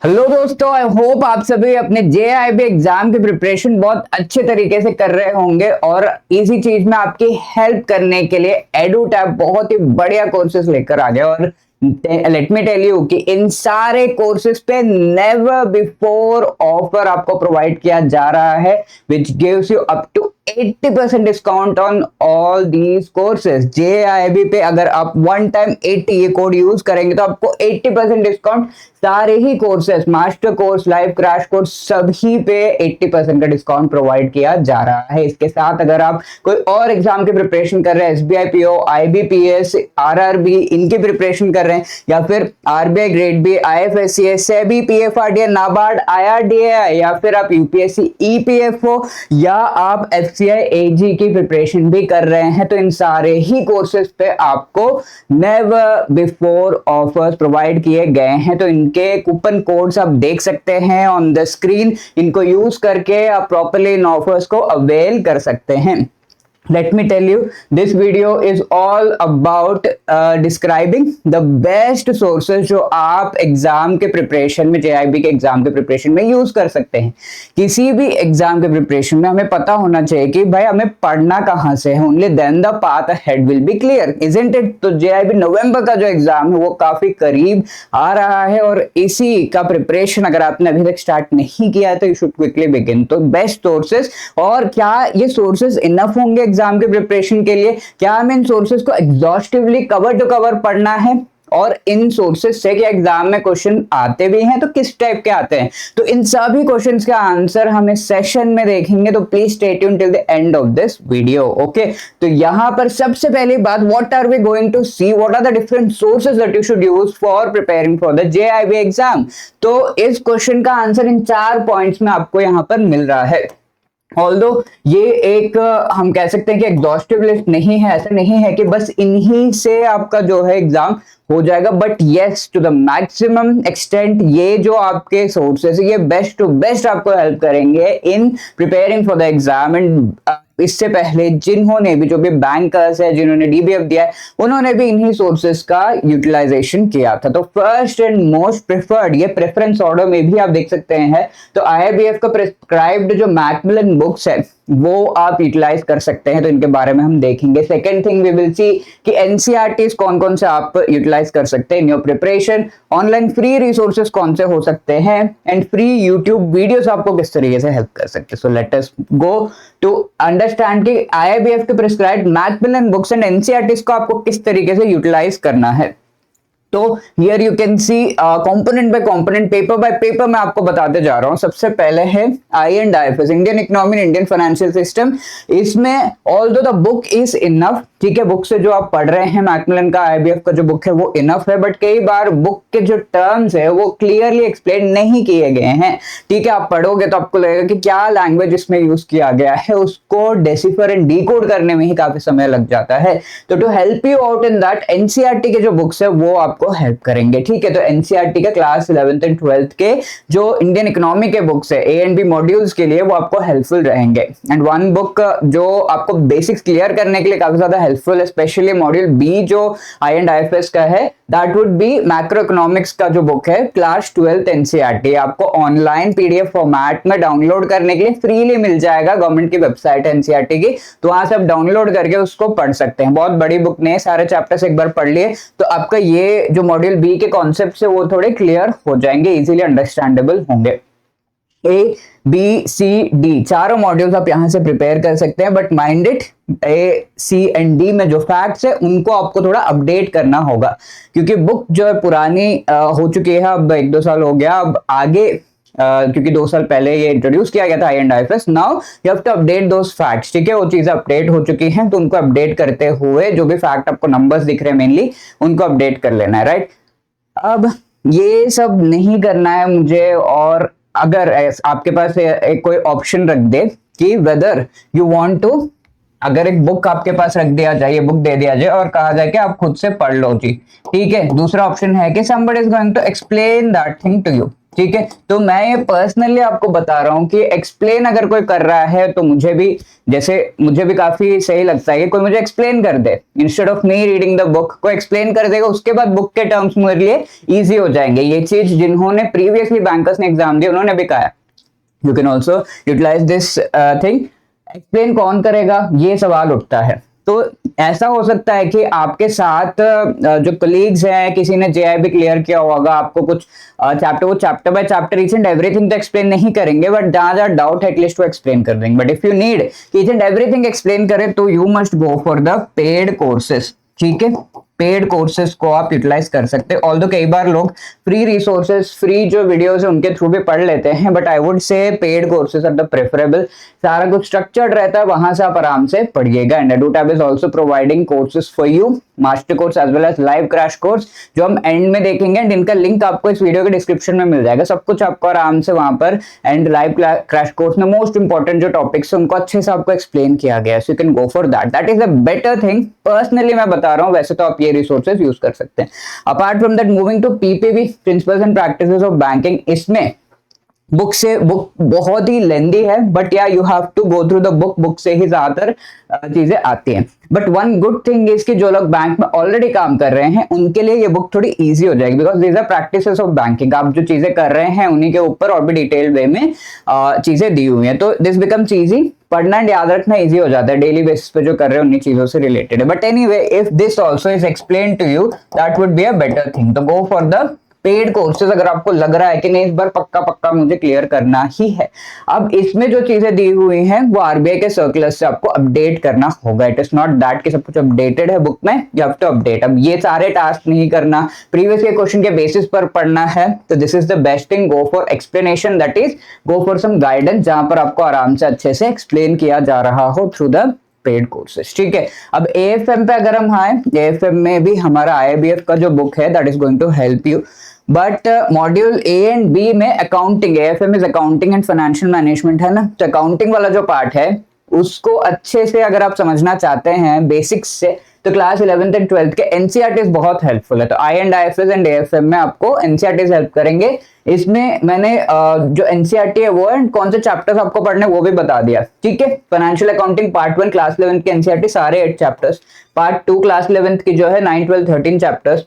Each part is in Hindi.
हेलो दोस्तों, आई होप आप सभी अपने जेआईबी एग्जाम की प्रिपरेशन बहुत अच्छे तरीके से कर रहे होंगे और इसी चीज में आपकी हेल्प करने के लिए एडुटैप बहुत ही बढ़िया कोर्सेज लेकर आ गया। और लेट मी टेल यू कि इन सारे कोर्सेज पे नेवर बिफोर ऑफर आपको प्रोवाइड किया जा रहा है which gives you up to 80% discount on all these courses. JAIIB पे अगर आप वन टाइम 80 ये कोड यूज करेंगे तो आपको 80% डिस्काउंट सारे ही courses, master course, live crash course, सभी पे 80% का डिस्काउंट प्रोवाइड किया जा रहा है। इसके साथ अगर आप कोई और एग्जाम की प्रिपरेशन कर रहे हैं, एसबीआई पीओ, आईबीपीएस, आरआरबी, इनकी प्रिपरेशन कर रहे हैं, या फिर RBI grade B, IFSC, SEBI, PFRDA, NABARD, IRDA, या फिर आप यूपीएससी ईपीएफओ या आप एफसीआई एजी की प्रिपरेशन भी कर रहे हैं, तो इन सारे ही कोर्सेज पे आपको नेवर बिफोर ऑफर्स प्रोवाइड किए गए हैं। तो इनके कूपन कोड्स आप देख सकते हैं ऑन द स्क्रीन। इनको यूज करके आप प्रॉपर्ली इन ऑफर्स को अवेल कर सकते हैं। Let me tell you, this video is all about describing the best sources जो आप एग्जाम के प्रिपरेशन में, जेआईबी के एग्जाम के प्रिपरेशन में यूज कर सकते हैं। किसी भी एग्जाम के प्रिपरेशन में हमें पता होना चाहिए कि भाई हमें पढ़ना कहां से है। Only then the path ahead will be clear, isn't it? तो जेआईबी नवंबर का जो एग्जाम है वो काफी करीब आ रहा है और इसी का प्रिपरेशन अगर आपने अभी तक स्टार्ट नहीं किया है तो यू शुड क्विकली बिगिन। तो बेस्ट सोर्सेस, और क्या ये सोर्सेस इनफ होंगे एग्जाम के प्रिपरेशन के लिए? क्या हमें इन सोर्सेज को एग्जॉस्टिवली कवर टू कवर पढ़ना है? और इन सोर्सेज से क्या एग्जाम में क्वेश्चन आते भी हैं, तो किस टाइप के आते हैं? तो इन सभी क्वेश्चंस का आंसर हम इस सेशन में देखेंगे, तो please stay tuned till the end of this video. Okay, तो यहां पर सबसे पहली बात, what are we going to see, what are the different sources that you should use for preparing for the JAIIB exam. तो इस क्वेश्चन का आंसर इन 4 पॉइंट्स में आपको यहां पर मिल रहा है। ऑल्दो ये एक हम कह सकते हैं कि एग्जॉस्टिव लिस्ट नहीं है, ऐसा नहीं है कि बस इन्हीं से आपका जो है एग्जाम हो जाएगा, but yes to the maximum extent ये जो आपके सोर्सेस ये बेस्ट टू बेस्ट आपको हेल्प करेंगे in preparing for the exam. And इससे पहले जिन्होंने भी, जो भी बैंकर्स है, जिन्होंने डीबीएफ दिया है, उन्होंने भी इन्हीं सोर्सेस का यूटिलाइजेशन किया था। तो फर्स्ट एंड मोस्ट प्रेफर्ड, ये प्रेफरेंस ऑर्डर में भी आप देख सकते हैं, तो आईआईबीएफ का प्रिस्क्राइब्ड जो मैकमिलन बुक्स है वो आप यूटिलाइज कर सकते हैं, तो इनके बारे में हम देखेंगे। Second thing we will see कि एनसीईआरटीज कौन कौन से आप यूटिलाइज कर सकते हैं in your preparation, online free resources कौन से हो सकते हैं, एंड फ्री यूट्यूब वीडियोस आपको किस तरीके से हेल्प कर सकते हैं। So let us go to understand कि आईआईबीएफ के prescribed Macmillan books and NCERTs को आपको किस तरीके से यूटिलाइज करना है। तो here you can see component by component, paper by paper मैं आपको बताते जा रहा हूं। सबसे पहले है I and IFS, Indian economy, Indian financial system. इसमें although the book is enough, ठीक है, बुक से जो आप पढ़ रहे हैं मैकमिलन का, आईबीएफ का जो बुक है वो इनफ है, बट कई बार बुक के जो टर्म्स है वो क्लियरली एक्सप्लेन नहीं किए गए हैं। ठीक है, आप पढ़ोगे तो आपको लगेगा कि क्या लैंग्वेज इसमें यूज किया गया है, उसको डेसिफर एंड डिकोड करने में ही काफी समय लग जाता है। तो to help you out in that, NCERT के जो बुक्स है वो आपको हेल्प करेंगे। ठीक है, तो एनसीईआरटी का क्लास 11th एंड 12th के जो इंडियन इकोनॉमी के बुक्स है, ए एंड बी मॉड्यूल्स के लिए, वो आपको हेल्पफुल रहेंगे। एंड वन बुक जो आपको बेसिक्स क्लियर करने के लिए काफी ज्यादा हेल्पफुल, स्पेशली मॉड्यूल बी जो आई.एंड.आई.एफ.एस का है, that would B macro economics का जो बुक है, क्लास 12th एनसीईआरटी। आपको ऑनलाइन पीडीएफ फॉर्मेट में डाउनलोड करने के लिए फ्रीली मिल जाएगा, गवर्नमेंट की वेबसाइट है एनसीईआरटी की, तो वहां से आप डाउनलोड करके उसको पढ़ सकते हैं। बहुत बड़ी बुक नहीं, सारे चैप्टर्स एक बार पढ़ लिए तो आपका ये जो मॉड्यूल बी के कॉन्सेप्ट से वो थोड़े क्लियर हो जाएंगे, इजीली अंडरस्टैंडेबल होंगे। ए बी सी डी चारों मॉड्यूल्स आप यहां से प्रिपेयर कर सकते हैं, but mind it, A C and D में जो फैक्ट्स है उनको आपको थोड़ा अपडेट करना होगा, क्योंकि बुक जो है पुरानी हो चुकी है, अब 1-2 साल हो गया। अब आगे क्योंकि 2 साल पहले ये इंट्रोड्यूस किया गया था I and IFS, now you have to update those facts. ठीक है, वो चीजें अपडेट हो चुकी हैं, तो उनको अपडेट करते हुए जो भी फैक्ट आपको नंबर्स दिख रहे हैं मेनली, उनको अपडेट कर लेना है, राइट। अब ये सब नहीं करना है मुझे, और अगर आपके पास एक कोई ऑप्शन रख दे कि वेदर यू वांट टू, अगर एक बुक आपके पास रख दिया जाए, बुक दे दिया जाए और कहा जाए कि आप खुद से पढ़ लो जी, ठीक है। दूसरा ऑप्शन है कि somebody is going to explain that thing to you, ठीक है। तो मैं ये पर्सनली आपको बता रहा हूँ कि एक्सप्लेन अगर कोई कर रहा है तो मुझे भी काफी सही लगता है कि कोई मुझे एक्सप्लेन कर दे, instead of me reading the book. कोई एक्सप्लेन कर देगा, उसके बाद बुक के टर्म्स मेरे लिए इजी हो जाएंगे। ये चीज जिन्होंने प्रीवियसली बैंकर्स ने एग्जाम दिया उन्होंने भी कहा, you can also utilise this thing. Explain कौन करेगा, ये सवाल उठता है। तो ऐसा हो सकता है कि आपके साथ जो कलीग्स हैं, किसी ने जेआईबी क्लियर किया होगा, आपको कुछ chapter by chapter each and everything तो एक्सप्लेन नहीं करेंगे, बट जहां जहां डाउट है एटलीस्ट वो एक्सप्लेन कर देंगे। But if you need each and everything explain करें तो you must go for the paid courses. ठीक है, पेड कोर्सेज को आप यूटिलाइज कर सकते हैं। ऑल्दो कई बार लोग फ्री रिसोर्सेज, फ्री जो वीडियोस है उनके थ्रू भी पढ़ लेते हैं, but I would say paid courses are the preferable. सारा कुछ स्ट्रक्चर्ड रहता है, वहां से आप आराम से पढ़िएगा। And EduTab is also providing courses for you, master course as well as live crash course, जो हम एंड में देखेंगे। एंड इनका लिंक आपको इस वीडियो के डिस्क्रिप्शन में मिल जाएगा। सब कुछ आपको आराम से वहां पर, एंड लाइव क्रैश कोर्स में मोस्ट इंपॉर्टेंट जो टॉपिक्स है उनको अच्छे से आपको एक्सप्लेन किया गया है, so you can go for that is a better thing. Personally मैं बता रहा हूँ, वैसे तो आप ये रिसोर्सेज यूज कर सकते हैं। Apart from that, moving to PPB, principles and practices of banking, इसमें बुक बहुत ही लेंदी है, बट या you have to go through the book से ही ज्यादातर चीजें आती हैं। But one good thing is कि जो लोग बैंक में ऑलरेडी काम कर रहे हैं उनके लिए ये बुक थोड़ी इजी हो जाएगी, because these are practices of banking. आप जो चीजें कर रहे हैं उन्हीं के ऊपर और भी डिटेल्ड वे में चीजें दी हुई हैं, तो दिस बिकम्स इजी। पढ़ना एंड याद रखना इजी हो जाता है, डेली बेसिस पे जो कर रहे हैं उन्हीं चीजों से रिलेटेड है। But anyway, if this also is explain to you, that would be a better thing. तो go for the paid courses अगर आपको लग रहा है कि नहीं इस बार पक्का मुझे क्लियर करना ही है। अब इसमें जो चीजें दी हुई हैं वो RBI के सर्कुलर से आपको अपडेट करना होगा। इट इज नॉट दैट कि सब कुछ अपडेटेड है बुक में, यू हैव टू अपडेट। अब ये सारे टास्क नहीं करना, प्रीवियस के क्वेश्चन के बेसिस पर पढ़ना है, तो this is the best thing. Go for explanation, that is go for some guidance जहां पर आपको आराम से अच्छे से एक्सप्लेन किया जा रहा हो थ्रू द पेड कोर्सेज। ठीक है, अब AFM पे अगर हम आए, AFM में भी हमारा IABF का जो बुक है that is going to help you. But module A and B में accounting, AFM is accounting and financial management है ना, तो अकाउंटिंग वाला जो पार्ट है उसको अच्छे से अगर आप समझना चाहते हैं बेसिक्स से, तो क्लास 11th एंड 12th के NCERTs बहुत हेल्पफुल है। तो IFS एंड AFM में आपको NCERTs हेल्प करेंगे। इसमें मैंने जो NCERT है वो एंड कौन से चैप्टर्स आपको पढ़ने वो भी बता दिया। ठीक है, financial accounting part 1 class 11th के NCERT सारे 8 चैप्टर्स, पार्ट 2 क्लास 11th की जो है 9, 12, 13 चैप्टर्स,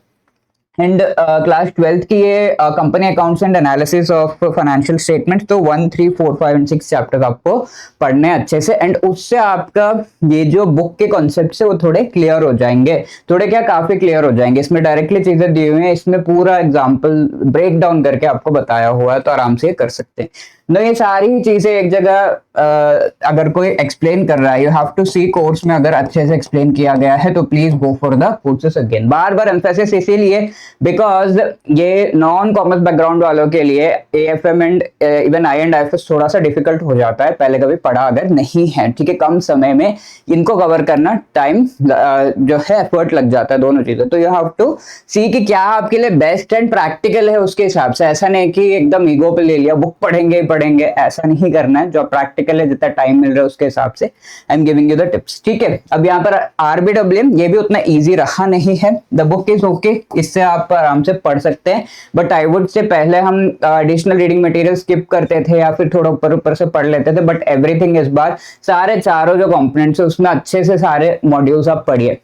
एंड क्लास 12th की ये company accounts and analysis of financial statement, तो 1, 3, 4, 5 एंड 6 चैप्टर्स आपको पढ़ने अच्छे से। एंड उससे आपका ये जो बुक के कॉन्सेप्ट से वो थोड़े क्लियर हो जाएंगे, थोड़े क्या काफी क्लियर हो जाएंगे। इसमें डायरेक्टली चीजें दी हुई हैं, इसमें पूरा एग्जाम्पल ब्रेक डाउन करके आपको बताया हुआ है, तो आराम से कर सकते हैं। no, ये सारी चीजें एक जगह अगर कोई एक्सप्लेन कर रहा है, you have to see course में अगर अच्छे से एक्सप्लेन किया गया है तो please go for the courses again. बार बार एम्फेसिस इसीलिए बिकॉज ये नॉन कॉमर्स बैकग्राउंड वालों के लिए AFM एंड इवन IFS थोड़ा सा डिफिकल्ट हो जाता है, पहले कभी पढ़ा अगर नहीं है। ठीक है, कम समय में इनको कवर करना टाइम जो है एफर्ट लग जाता है, दोनों चीजें। तो यू हैव टू सी कि क्या आपके लिए बेस्ट एंड प्रैक्टिकल है, उसके हिसाब से। ऐसा नहीं कि एकदम ईगो पे ले लिया बुक पढ़ेंगे, ऐसा नहीं करना है। जो प्रैक्टिकल है, जितना टाइम मिल रहा है उसके हिसाब से I am giving you the tips. ठीक है, अब यहाँ पर RBWM ये भी उतना इजी रहा नहीं है। द बुक इज ओके, इससे आप आराम से पढ़ सकते हैं, बट आई वुड से पहले हम एडिशनल रीडिंग मटेरियल स्किप करते थे या फिर थोड़ा ऊपर से पढ़ लेते थे, बट एवरीथिंग इस बार सारे चारों जो कंपोनेंट्स है उसमें अच्छे से सारे मॉड्यूल्स आप पढ़िए।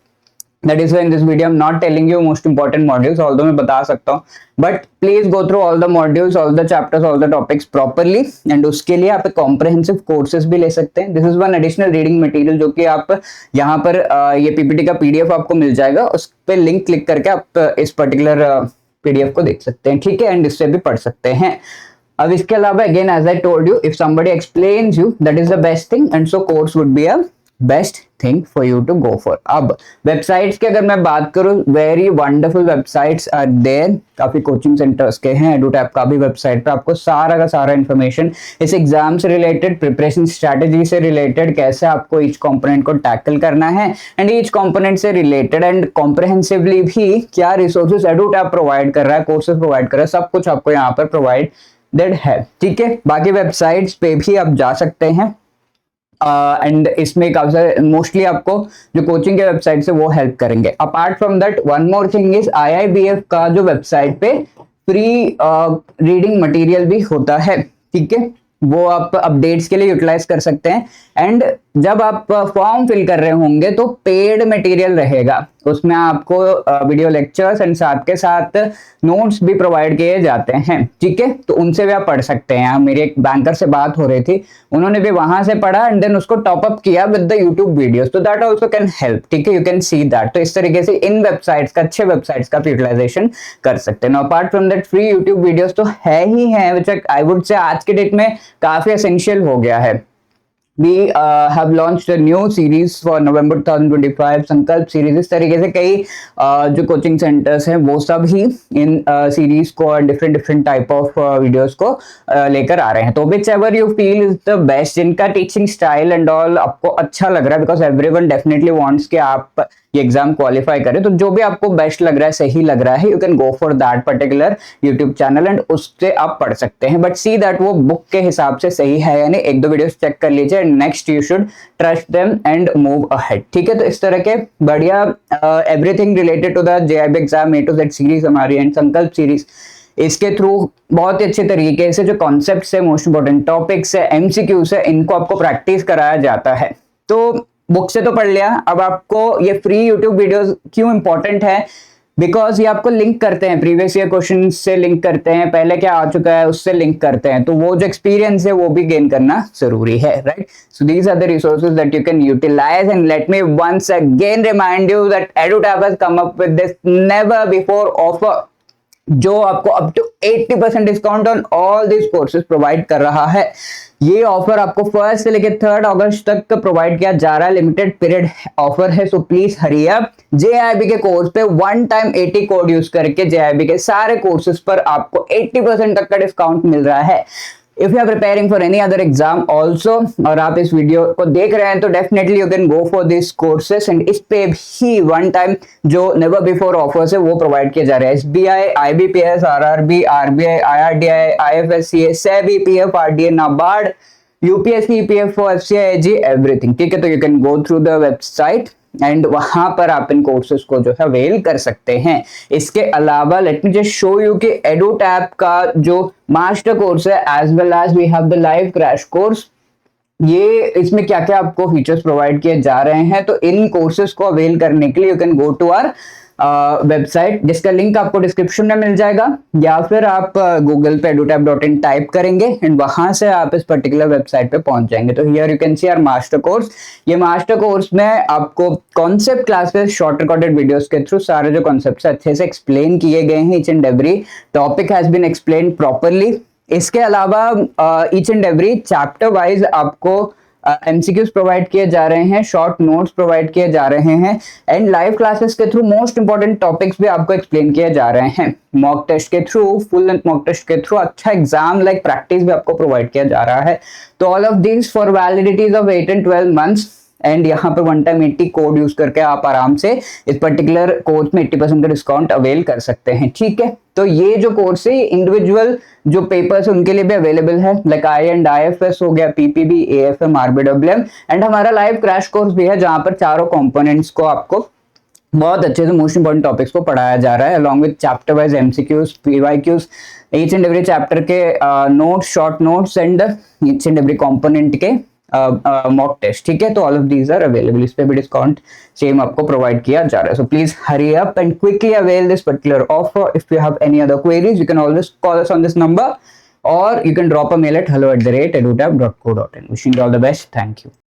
That is why in this video I'm not telling you most important modules, although मैं बता सकता हूँ, but please go through all the modules, all the chapters, all the topics properly, and उसके लिए आप comprehensive courses भी ले सकते हैं। This is one additional reading material जो कि आप यहाँ पर ये PPT का PDF आपको मिल जाएगा, उस पर लिंक क्लिक करके आप इस पर्टिकुलर PDF को देख सकते हैं। ठीक है, एंड इससे भी पढ़ सकते हैं। अब इसके अलावा again as I told you, if somebody explains you, that is the best thing, and so course would be a best thing for you to go for. अब वेबसाइट्स की अगर मैं बात करूं, very wonderful websites are there, काफी कोचिंग सेंटर्स के हैं। EduTab का भी वेबसाइट पे आपको सारा का सारा इन्फॉर्मेशन इस एग्जाम से रिलेटेड, प्रिपरेशन स्ट्रेटेजी से रिलेटेड, कैसे आपको ईच कंपोनेंट को टैकल करना है, एंड ईच कंपोनेंट से रिलेटेड एंड कॉम्प्रहेंसिवली भी क्या रिसोर्सेज EduTab प्रोवाइड कर रहा है, कोर्सेज प्रोवाइड कर रहा है, सब कुछ आपको यहाँ पर प्रोवाइडेड है। ठीक है, बाकी वेबसाइट्स पे भी आप जा सकते हैं, एंड इसमें काफी सारे मोस्टली आपको जो कोचिंग के वेबसाइट से वो हेल्प करेंगे। Apart from that one more thing is IIBF का जो वेबसाइट पे फ्री रीडिंग मटेरियल भी होता है, ठीक है, वो आप अपडेट्स के लिए यूटिलाइज कर सकते हैं। एंड जब आप फॉर्म फिल कर रहे होंगे तो पेड मटेरियल रहेगा, उसमें आपको वीडियो लेक्चर्स एंड साथ के साथ नोट्स भी प्रोवाइड किए जाते हैं, ठीक है, तो उनसे भी आप पढ़ सकते हैं। मेरी एक बैंकर से बात हो रही थी, उन्होंने भी वहां से पढ़ा एंड देन उसको टॉप अप किया विद द यूट्यूब वीडियोस, तो दैट आल्सो कैन हेल्प, ठीक है, यू कैन सी दैट। तो इस तरीके से इन वेबसाइट्स का, अच्छे वेबसाइट्स का यूटिलाइजेशन कर सकते हैं। Apart from that free YouTube videos तो है ही है, व्हिच आई वुड से आज के डेट में काफी एसेंशियल हो गया है। We have launched a new series for November 2025, संकल्प सीरीज। इस तरीके से कई जो कोचिंग सेंटर्स हैं वो सब ही इन सीरीज को और different different type of videos को लेकर आ रहे हैं। तो which ever you feel is the best, जिनका टीचिंग स्टाइल एंड ऑल आपको अच्छा लग रहा है, बिकॉज एवरीवन डेफिनेटली वांट्स कि आप ये एग्जाम क्वालिफाई करें, तो जो भी आपको बेस्ट लग रहा है, सही लग रहा है, you can go for that particular YouTube channel and उससे आप पढ़ सकते हैं। बट सी दैट वो बुक के हिसाब से सही है यानी एक दो वीडियोस चेक कर लीजिए and next you should trust them and move ahead, ठीक है। तो इस तरह के बढ़िया everything related to the JAIIB exam A to Z series हमारी एंड संकल्प सीरीज, इसके थ्रू बहुत ही अच्छे तरीके से जो कॉन्सेप्ट्स है, मोस्ट इंपोर्टेंट टॉपिक्स है, एमसीक्यूज है, इनको आपको प्रैक्टिस कराया जाता है। तो बुक से तो पढ़ लिया, अब आपको ये फ्री यूट्यूब वीडियोस क्यों इंपॉर्टेंट है, बिकॉज ये आपको लिंक करते हैं, प्रीवियस ईयर क्वेश्चन से लिंक करते हैं, पहले क्या आ चुका है उससे लिंक करते हैं, तो वो जो एक्सपीरियंस है वो भी गेन करना जरूरी है, right. So these are the resources that you can utilise and let me once again remind you that EduTap has come up with this never before offer, जो आपको up to 80% discount on all this courses provide कर रहा है। ये ऑफर आपको 1 से लेकर 3 अगस्त तक प्रोवाइड किया जा रहा है, लिमिटेड पीरियड ऑफर है, so please hurry up. JIB के कोर्स पे वन टाइम 80 कोड यूज करके जेआईबी के सारे कोर्सेज पर आपको 80% तक का डिस्काउंट मिल रहा है। If you are preparing for any other exam also और आप इस वीडियो को देख रहे हैं तो definitely you can go for this courses and इस पे भी वन टाइम जो नेवर बिफोर ऑफर्स है वो प्रोवाइड किए जा रहे हैं। SBI, IBPS, RRB, RBI, IRDI, IFSCA, SEBI, PF, RDA, NABARD, UPSC, EPFO, FCIG, everything, ठीक है। तो you can go through the website and वहां पर आप इन कोर्सेज को जो है अवेल कर सकते हैं। इसके अलावा let me just show you कि EduTap का जो मास्टर कोर्स है as well as we have the live crash course, ये इसमें क्या क्या आपको फीचर्स प्रोवाइड किए जा रहे हैं। तो इन कोर्सेज को अवेल करने के लिए you can go to our website, जिसका लिंक आपको डिस्क्रिप्शन में मिल जाएगा, या फिर आप गूगल पे edutap.in टाइप करेंगे एंड वहां से आप इस पर्टिकुलर वेबसाइट पे पहुंच जाएंगे। तो here you can see our master course. ये मास्टर कोर्स में आपको concept classes, short recorded videos के थ्रू सारे जो कॉन्सेप्ट्स अच्छे से एक्सप्लेन किए गए हैं, each and every topic has been explain properly. इसके अलावा each and every chapter wise आपको एमसीक्यूज प्रोवाइड किए जा रहे हैं, शॉर्ट नोट्स प्रोवाइड किए जा रहे हैं एंड लाइव क्लासेस के थ्रू मोस्ट इंपोर्टेंट टॉपिक्स भी आपको एक्सप्लेन किए जा रहे हैं। मॉक टेस्ट के through, full length mock test के थ्रू अच्छा एग्जाम लाइक प्रैक्टिस भी आपको प्रोवाइड किया जा रहा है। तो all of this for validities of 8 and 12 months and यहाँ पे वन टाइम 80 कोड यूज करके आप आराम से इस पर्टिकुलर कोर्स में 80% का डिस्काउंट अवेल कर सकते हैं, ठीक है। तो ये जो कोर्स है इंडिविजुअल जो पेपर्स उनके लिए भी अवेलेबल है, लाइक आई एंड IFS हो गया, PPB, AFM, RBWM एंड हमारा लाइव क्रैश कोर्स भी है, जहां पर चारों कंपोनेंट्स को आपको बहुत अच्छे से मोस्ट इंपोर्टेंट टॉपिक्स को पढ़ाया जा रहा है, along with chapter wise MCQs, PYQs, each and every chapter के notes, short notes and each and every component के मॉक टेस्ट, ठीक है। तो all of these are available, इस पे भी डिस्काउंट सेम आपको प्रोवाइड किया जा रहा है। So please hurry up and quickly avail this particular offer. If you have any other queries you can always call us on this number or you can drop a mail at hello@edutap.co.in. Wishing you all the best. Thank you.